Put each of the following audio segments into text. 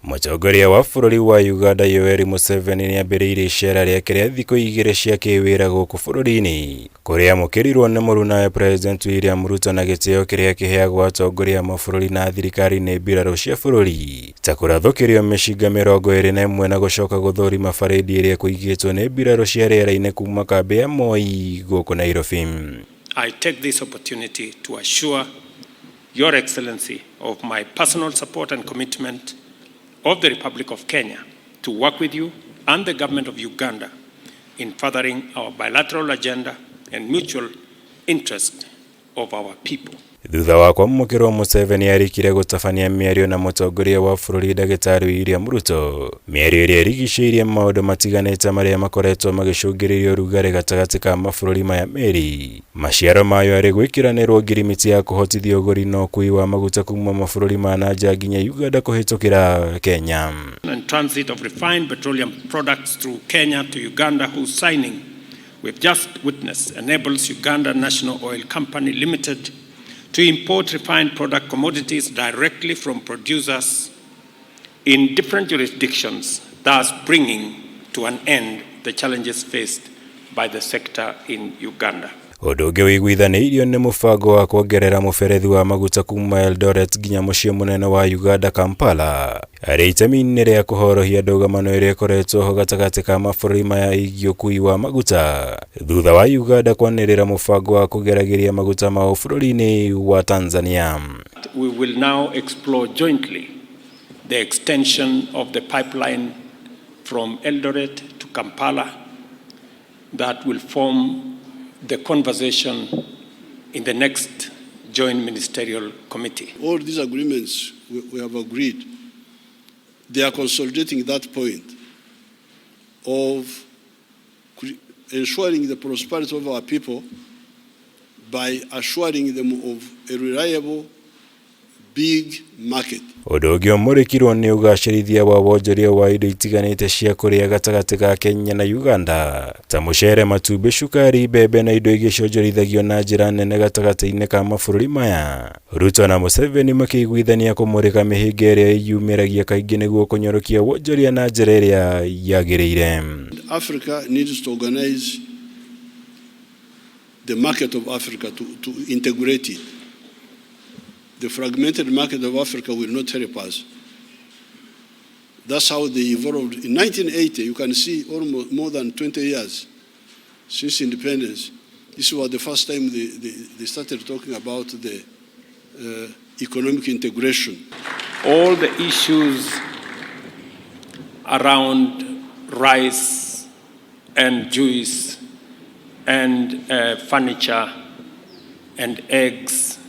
Mũtongoria wa bũrũri wa Uganda YOWERI Museveni nĩambĩrĩirie icera rĩake rĩa thikũ igĩrĩ cia kĩwĩra gũkũ bũrũri-inĩ, kũrĩa amũkĩrirwo nĩ MURUNAWE President William Ruto na gĩtĩo kĩrĩa kĩheagwo atongoria a mabũrũri na thirikari nĩ mbirarũ cia bũrũri, ta kũrathũkĩrio mĩcinga 21 na gũcoka gũthũrima barĩndi ĩrĩa kũigĩtwo nĩ mbirarũ cia rĩera-inĩ kuma kambĩ ya Moi gũkũ Nairobi. I take this opportunity to assure Your Excellency of my personal support and commitment of the Republic of Kenya to work with you and the government of Uganda in furthering our bilateral agenda and mutual interest of our people. Thutha wa kwamũkĩrwo Museveni arĩkire gũtabania mĩario na mũtongoria wa bũrũri Ndagĩtarĩ William Ruto, mĩario ĩrĩa ĩrigicĩirie maũndũ matiganĩte marĩa makoretwo magĩcũngĩrĩria ũrugarĩ gatagatĩ ka mabũrũri maya merĩ. Maciaro mayo arĩ gwĩkĩranĩrwo ngirimiti ya kũhotithia ũgũri na ũkui wa maguta kuma mabũrũri ma nanja nginya Uganda kũhĩtũkĩra Kenya. And transit of refined petroleum products through Kenya to Uganda, whose signing we've just witnessed enables Uganda National Oil Company Limited to import refined product commodities directly from producers in different jurisdictions, thus bringing to an end the challenges faced by the sector in Uganda. Ũndũ ũngĩ wĩiguithanĩirio nĩ mũbango wa kuongerera mũberethi wa maguta kuma Eldoret nginya mũciĩ mũnene wa Uganda Kampala, arĩ itemi-inĩ rĩa kũhorohia ndũgamano ĩrĩa ĩkoretwo ho gatagatĩ ka mabũrũri maya ĩgiĩ ũkui wa maguta, thutha wa Uganda kwanĩrĩra mũbango wa kũgeragĩria maguta mao bũrũri-inĩ wa Tanzania. We will now explore jointly the extension of the pipeline from Eldoret to Kampala that will form the conversation in the next joint ministerial committee. All these agreements we have agreed, they are consolidating that point of ensuring the prosperity of our people by assuring them of a reliable, big market. Ũndũ ũngĩ ũmũrĩkirwo nĩ ũgacĩrithia wa wonjoria wa indo itiganĩte cia kũrĩa gatagatĩ ka Kenya na Uganda, ta mũcere, matumbĩ, cukari, mbembe na indo ingĩ cionjorithagio na njĩra nene gatagatĩ-inĩ ka mabũrũri maya. Ruto na Museveni makĩiguithania kũmũrĩka mĩhĩnga ĩrĩa ĩyumĩragia kaingĩ nĩguo kũnyorokia wonjoria na njĩra ĩrĩa yagĩrĩire. Africa needs to organize the market of Africa to integrate it. The fragmented market of Africa will not help us. That's how they evolved. In 1980, you can see almost more than 20 years since independence. This was the first time they started talking about the economic integration. All the issues around rice and juice and furniture and eggs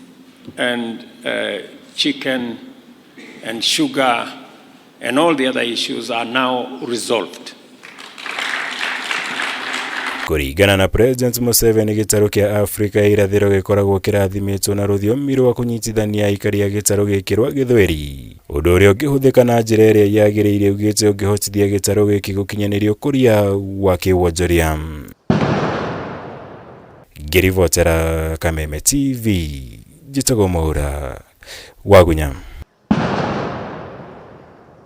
and chicken and sugar and all the other issues are now resolved. Kũringana na President Museveni, gĩtarũ kĩa Afrika ya irathĩro gĩkoragwo kĩrathimĩtwo na rũthiomi rwa kũnyitithania aikari a gĩtarũ gĩkĩ rwa gĩthweri, ũndũ ũrĩa ũngĩhũthĩka na njĩra ĩrĩa yagĩrĩire, ugĩte ũngĩhotithia gĩtarũ gĩkĩ gũkinyanĩria ũkũria wa kĩwonjoria. Ngĩribotera Kameme TV, njĩtagwo Mwaura wa Gunya.